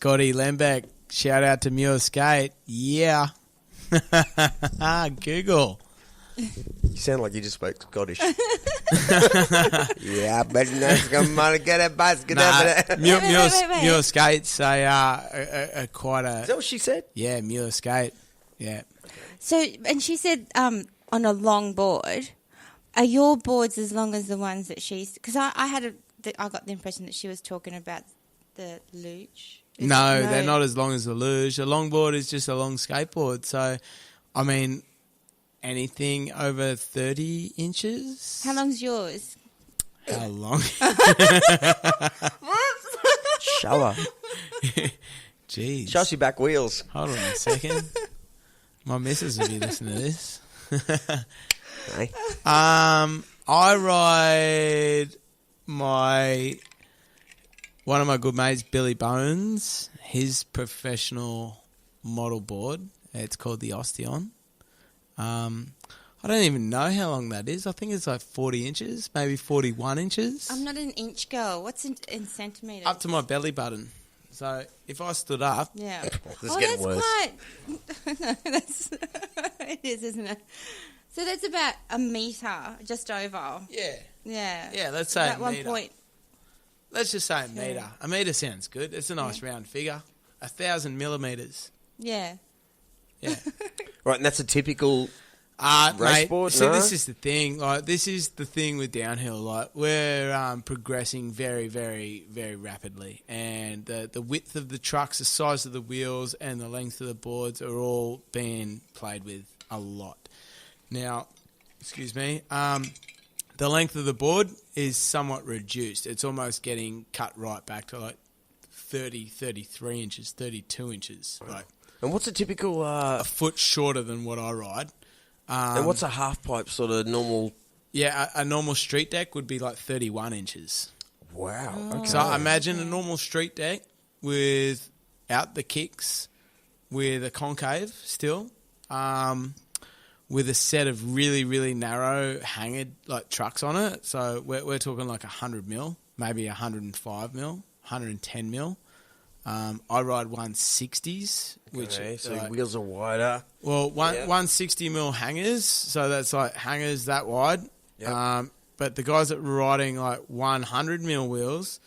Gotti Lembeck, shout out to Muir Skate. Yeah. Google. You sound like you just spoke Scottish. Yeah, but that's going to get a basket. Muir Skates, they are quite a... Is that what she said? Yeah, Muir Skate. Yeah. So, and she said on a long board, are your boards as long as the ones that she's... Because I got the impression that she was talking about the luge. No, they're not as long as the luge. A longboard is just a long skateboard. So, I mean, anything over 30 inches. How long's yours? How long? Show her. Jeez. Show us your back wheels. Hold on a second. My missus will be listening to this. Hey. I ride one of my good mates, Billy Bones, his professional model board. It's called the Ostion. I don't even know how long that is. I think it's like 40 inches, maybe 41 inches. I'm not an inch girl. What's in centimetres? Up to my belly button. So if I stood up... Yeah. This is getting worse. No, it is, isn't it? So that's about a metre, just over. Yeah. Yeah. Yeah, let's say about a metre. 1 point. Let's just say a metre. A metre sounds good. It's a nice round figure. 1,000 millimetres. Yeah. Yeah. Right, and that's a typical... Mate, board, see, no? this is the thing. Like, this is the thing with downhill. Like, we're progressing very, very, very rapidly, and the width of the trucks, the size of the wheels, and the length of the boards are all being played with a lot. Now, excuse me. The length of the board is somewhat reduced. It's almost getting cut right back to like 30, 33 inches, 32 inches. Like, And what's a typical... a foot shorter than what I ride. and what's a half pipe sort of normal... Yeah, a normal street deck would be like 31 inches. Wow. Okay. So imagine a normal street deck without the kicks, with a concave still, with a set of really, really narrow hangered like trucks on it. So we're talking like 100 mil, maybe 105 mil, 110 mil. I ride 160s, which So like, wheels are wider. well, 160 mil hangers, so that's like hangers that wide. Yep. But the guys that are riding like 100 mil wheels,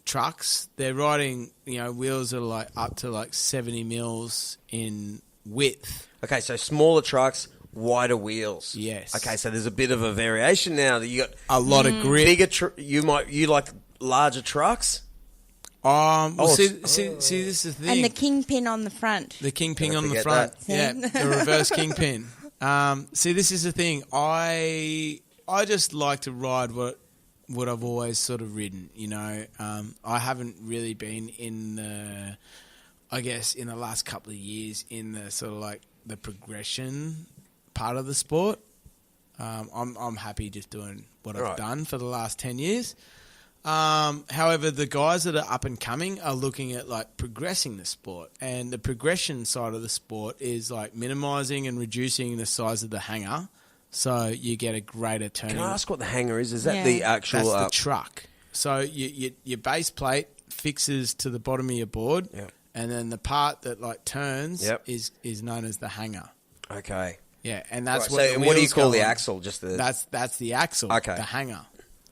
trucks, they're riding, wheels that are like up to like 70 mils in width. Okay, so smaller trucks, wider wheels. Yes. Okay, so there's a bit of a variation now. That you got A lot of grip. bigger. You like larger trucks. See, this is the thing. And the kingpin on the front. The kingpin Don't on the forget front. that. Yeah, the reverse kingpin. See, this is the thing. I just like to ride what I've always sort of ridden, I haven't really been in the last couple of years in the sort of like the progression part of the sport. I'm happy just doing what I've done for the last 10 years. However, the guys that are up and coming are looking at like progressing the sport, and the progression side of the sport is like minimizing and reducing the size of the hanger, so you get a greater turning. Can I ask what the hanger is? Is that the actual? That's the truck. So your base plate fixes to the bottom of your board, and then the part that like turns is known as the hanger. Okay. Yeah, and that's Right, what. what do you call the on. axle? Just the. That's the axle. Okay. The hanger.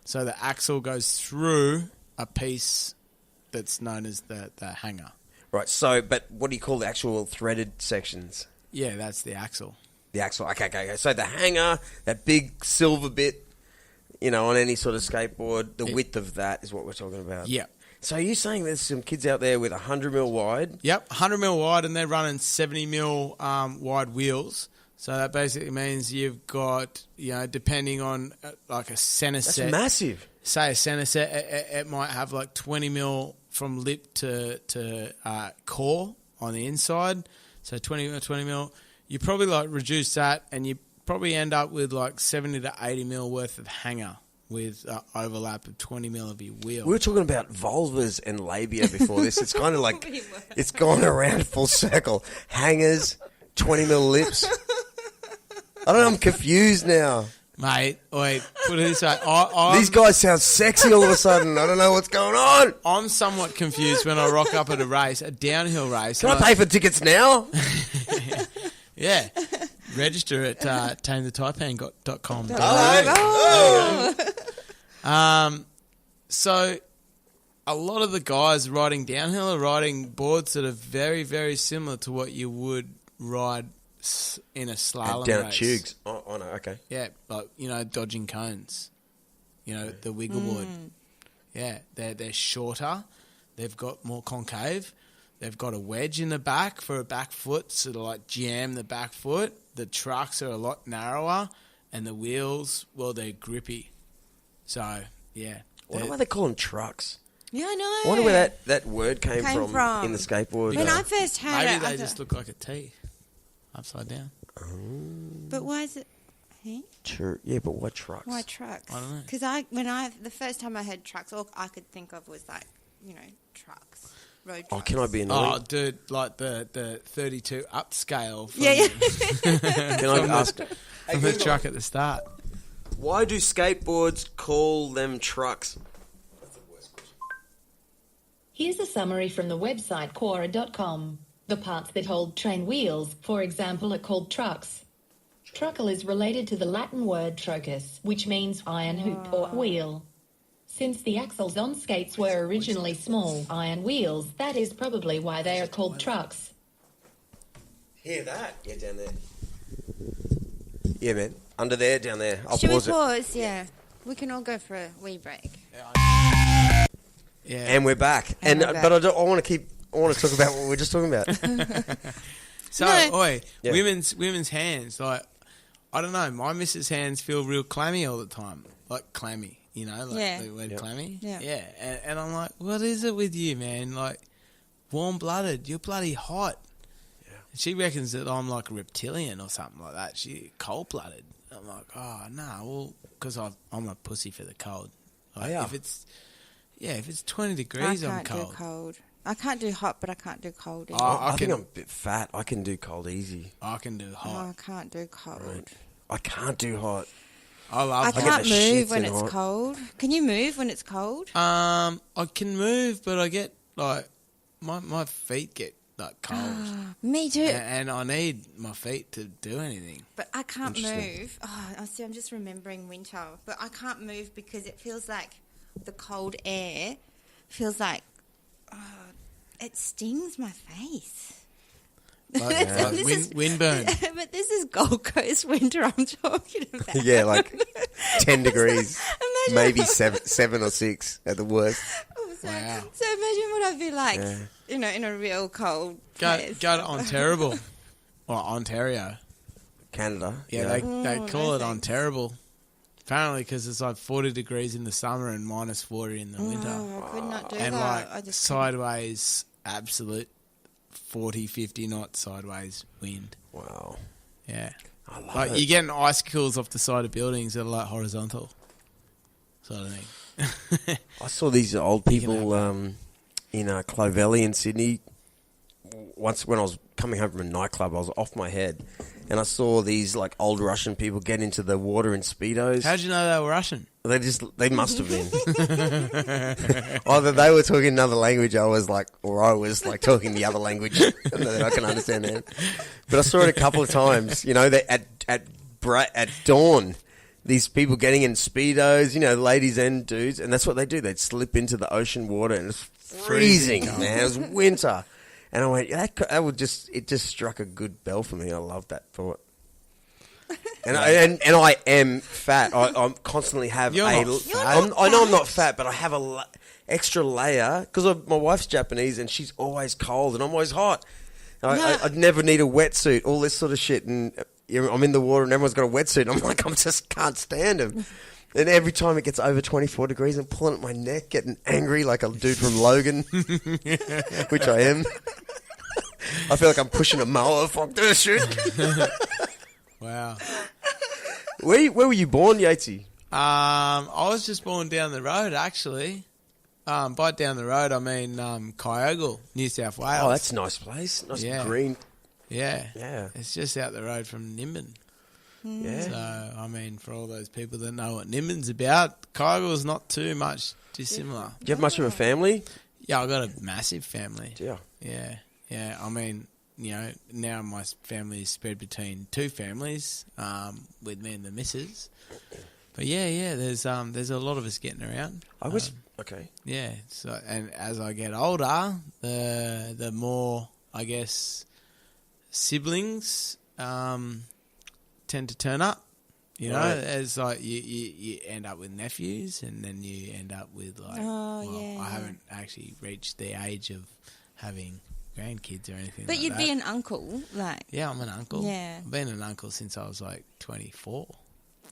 So the axle goes through a piece that's known as the hanger. Right. So, but what do you call the actual threaded sections? Yeah, that's the axle. The axle. Okay. So the hanger, that big silver bit, on any sort of skateboard, the width of that is what we're talking about. Yeah. So are you saying there's some kids out there with 100 mil wide? Yep, 100 mil wide, and they're running 70 mil wide wheels. So that basically means you've got, depending on like a center set. That's massive. Say a center set, it might have like 20 mil from lip to core on the inside. So 20 mil. You probably like reduce that, and you probably end up with like 70 to 80 mil worth of hanger with overlap of 20 mil of your wheel. We were talking about vulvas and labia before this. It's kind of like it's gone around full circle. Hangers, 20 mil lips. I don't know. I'm confused now. Mate, wait, put it this way. These guys sound sexy all of a sudden. I don't know what's going on. I'm somewhat confused when I rock up at a race, a downhill race. Can I pay for tickets now? Yeah. Register at tamethetaipan.com. So a lot of the guys riding downhill are riding boards that are very, very similar to what you would ride in a slalom Down race. at Tugs. Oh, no, okay. Yeah, like, dodging cones. The wiggle board. Yeah, they're shorter. They've got more concave. They've got a wedge in the back for a back foot, so to like jam the back foot. The trucks are a lot narrower, and the wheels, well, they're grippy. So, yeah. I wonder why they call them trucks. Yeah, I know. I wonder where that word came from in the skateboard. When I first heard Maybe it, they just look like a T, upside down. But why is it? Hey? True. Yeah, but what trucks? Why trucks? I don't know. Because the first time I heard trucks, all I could think of was like, trucks, road trucks. Oh, can I be annoying? Oh, dude, like the 32 upscale from, Yeah. Can I ask? from the truck at the start. Why do skateboards call them trucks? Here's a summary from the website Quora.com. The parts that hold train wheels, for example, are called trucks. Truckle is related to the Latin word trocus, which means iron hoop or wheel. Since the axles on skates were originally small iron wheels, that is probably why they are called trucks. Hear that? Yeah, down there. Yeah, man. Under there, down there. I'll Should we pause it. pause? Yeah. We can all go for a wee break. Yeah. And we're back. And we're back. But I want to talk about what we were just talking about. So, No. Yeah. women's hands, like, I don't know, my missus' hands feel real clammy all the time. Like clammy, Yeah. the word clammy. Yeah. Yeah. And I'm like, what is it with you, man? Like, warm-blooded, you're bloody hot. Yeah. And she reckons that I'm like a reptilian or something like that. She cold-blooded. I'm like, oh, no, well, because I'm a pussy for the cold. Like, yeah. if it's 20 degrees, I'm I can't cold. do cold. I can't do hot, but I can't do cold either. Oh, I think I'm a bit fat. I can do cold easy. I can do hot. Oh, I can't do cold. Right. I can't do hot. I love I hot. can't the move shits when in it's hot. cold. Can you move when it's cold? I can move, but I get like my feet get like cold, Me too. and I need my feet to do anything. But I can't Interesting. move. Oh, I see. I'm just remembering winter, but I can't move because it feels like the cold air feels like it stings my face. Like, windburn. But this is Gold Coast winter I'm talking about. Yeah, like 10 degrees. Imagine Maybe 7 or 6 at the worst. Wow. So imagine what I'd be like, in a real cold Go place. to Ontario or Ontario. Canada. Yeah, they call it Ontario. Apparently, because it's like 40 degrees in the summer and minus 40 in the winter, Oh, I could not do and that. like I just sideways, absolute 40, 50 knot sideways wind. Wow. Yeah. I love Like it. you're getting icicles off the side of buildings that are like horizontal, sort of thing. I saw these old people in Clovelly in Sydney. Once when I was coming home from a nightclub, I was off my head, and I saw these like old Russian people get into the water in speedos. How'd you know they were Russian? They must have been. Either they were talking another language, or I was like talking the other language that I can understand them. But I saw it a couple of times. That at dawn, these people getting in speedos, ladies and dudes, and that's what they do. They'd slip into the ocean water, and it's freezing, man. It was winter, and I went, it just struck a good bell for me. I love that thought. And I am fat. I constantly have You're a. not fat. I know I'm not fat, but I have a extra layer because my wife's Japanese and she's always cold and I'm always hot. I'd never need a wetsuit. All this sort of shit, and I'm in the water and everyone's got a wetsuit. And I'm like, I just can't stand them. And every time it gets over 24 degrees, I'm pulling at my neck, getting angry like a dude from Logan, which I am. I feel like I'm pushing a mower. Fuck this shit. Wow. Where were you born, Yatesy? I was just born down the road, actually. By down the road, I mean Kyogle, New South Wales. Oh, that's a nice place. Nice Yeah. green. Yeah. Yeah. It's just out the road from Nimbin. Yeah. So, I mean, for all those people that know what Nimbin's about, Kyogo's not too much dissimilar. Do you have much of a family? Yeah, I've got a massive family. Yeah. Yeah. I mean, you know, now my family is spread between two families, with me and the missus. But yeah, there's a lot of us getting around. I wish. Okay. Yeah. So, and as I get older, the more, I guess, siblings tend to turn up. You know, Right. as like you end up with nephews, and then you end up with like. I haven't actually reached the age of having grandkids or anything. But like you'd that. be an uncle, like. Yeah, I'm an uncle. Yeah. I've been an uncle since I was like 24.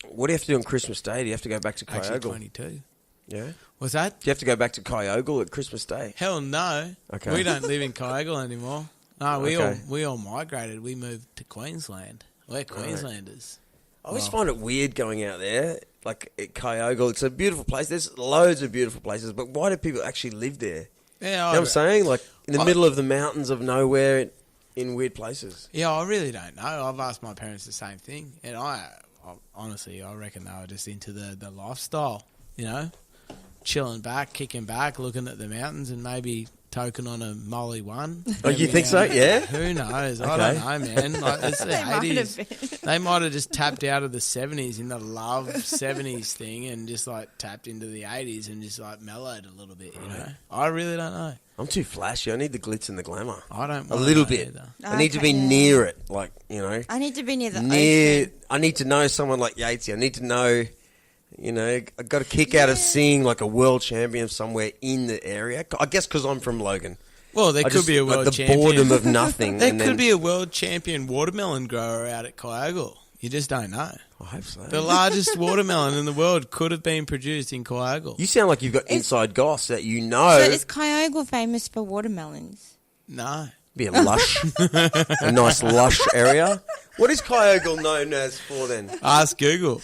What do you have to do on Christmas Day? Do you have to go back to Actually, Kyogle? 22. Yeah. What's that? Do you have to go back to Kyogle at Christmas Day? Hell no. Okay. We don't live in Kyogle anymore. No, Okay. we all migrated. We moved to Queensland. We're Queenslanders. I always find it weird going out there, like at Kyogle. It's a beautiful place. There's loads of beautiful places, but why do people actually live there? Yeah, You know what I'm saying? Like in the I- middle of the mountains of nowhere in weird places. Yeah, I really don't know. I've asked my parents the same thing, and I honestly, I reckon they were just into the lifestyle, you know, chilling back, kicking back, looking at the mountains, and maybe token on a Molly one. Oh, you think so? Yeah? Who knows? I Okay. don't know, man. Like, it's the They might have 80s. been. They might have just tapped out of the 70s in the love 70s thing and just like tapped into the 80s and just like mellowed a little bit, you know? I really don't know. I'm too flashy. I need the glitz and the glamour. I don't A want little to bit. either. I need to be Okay, yeah. near it, like, you know. I need to be near the Near. ocean. I need to know someone like Yates. I need to know, you know, I got a kick out of seeing like a world champion somewhere in the area. I guess because I'm from Logan. Well, there I could just, be a like, world the champion. boredom of nothing. There and could then, be a world champion watermelon grower out at Kyogle. You just don't know. I hope so. The largest watermelon in the world could have been produced in Kyogle. You sound like you've got inside goss that you know. So is Kyogle famous for watermelons? No. Be a lush, a nice lush area. What is Kyogle known as for then? Ask Google.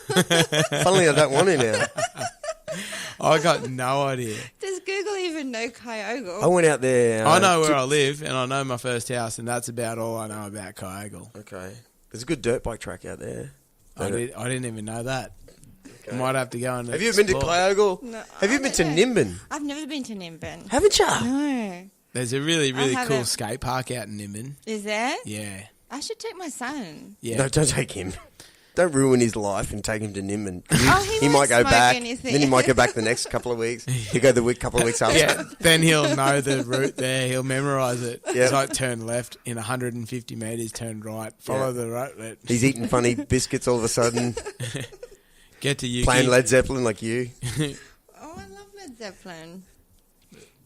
Funnily, I don't want to now. I got no idea. Does Google even know Kyogle? I went out there. I know where I live, and I know my first house, and that's about all I know about Kyogle. Okay. There's a good dirt bike track out there. I didn't even know that. I might have to go and Have you been to explore. Kyogle? No, Have you I been to don't Nimbin? I've never been to Nimbin. Haven't you? No. There's a really, really I cool haven't. skate park out in Nimbin. Is there? Yeah. I should take my son. Yeah. No, don't take him. Don't ruin his life and take him to Nimbin. Oh, he might won't go smoke back. anything. Then he might go back the next couple of weeks. He'll go the couple of weeks after. Yeah, then he'll know the route there. He'll memorise it. Yeah. It's like turn left in 150 metres, turn right, follow Yeah. the route. He's eating funny biscuits all of a sudden, Get to Yuki. playing Led Zeppelin like you. Oh, I love Led Zeppelin.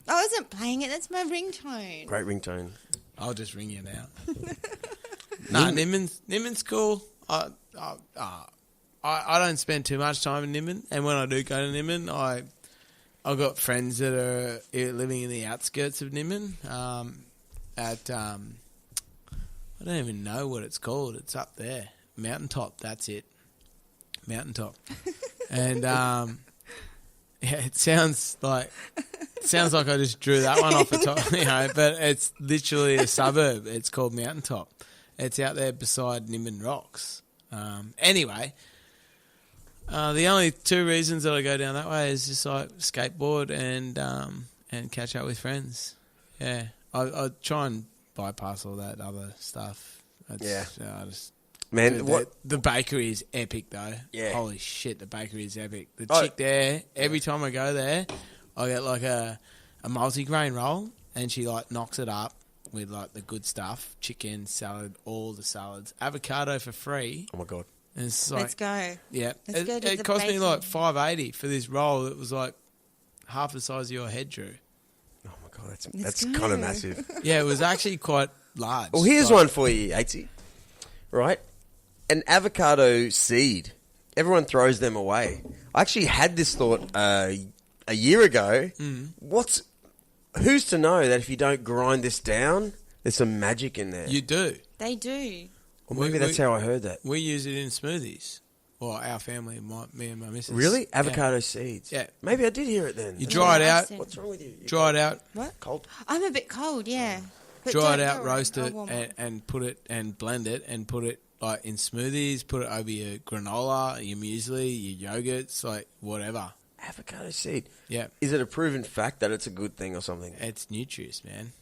I wasn't playing it. That's my ringtone. Great ringtone. I'll just ring you now. Nah, Nimbin's cool. I don't spend too much time in Nimbin, and when I do go to Nimbin, I've got friends that are living in the outskirts of Nimbin. I don't even know what it's called. It's up there, Mountaintop. That's it, Mountaintop. And yeah, it sounds like I just drew that one off the top, you know. But it's literally a suburb. It's called Mountaintop. It's out there beside Nimbin Rocks. Anyway. The only two reasons that I go down that way is just like skateboard and catch up with friends. Yeah, I try and bypass all that other stuff. Yeah. I just, Man, the bakery is epic though. Yeah. Holy shit, the bakery is epic. The Oh. chick there, every time I go there, I get like a multi-grain roll, and she like knocks it up with like the good stuff: chicken, salad, all the salads, avocado for free. Oh my God. And it's like, Let's go. yeah, Let's go to it the cost me bakery. like $5.80 for this roll that was like half the size of your head, Drew. Oh my God, that's Let's kind of go. massive. Yeah, it was actually quite large. Well, here's Like, one for you, Yatesy. Right? An avocado seed. Everyone throws them away. I actually had this thought a year ago. Who's to know that if you don't grind this down, there's some magic in there? You do. They do. Or maybe we- that's how I heard that. We use it in smoothies. Well, our family, me and my missus. Really? Yeah. Avocado seeds? Yeah. Maybe I did hear it then. You dry it Yeah, I've out, seen- What's wrong with you? You dry it out, What? cold? I'm a bit cold, yeah. But dry it don't out, worry, roast I'll it, warm up. and put it and blend it and put it like in smoothies, put it over your granola, your muesli, your yogurts, like whatever. Avocado seed. Yeah. Is it a proven fact that it's a good thing or something? It's nutritious, man.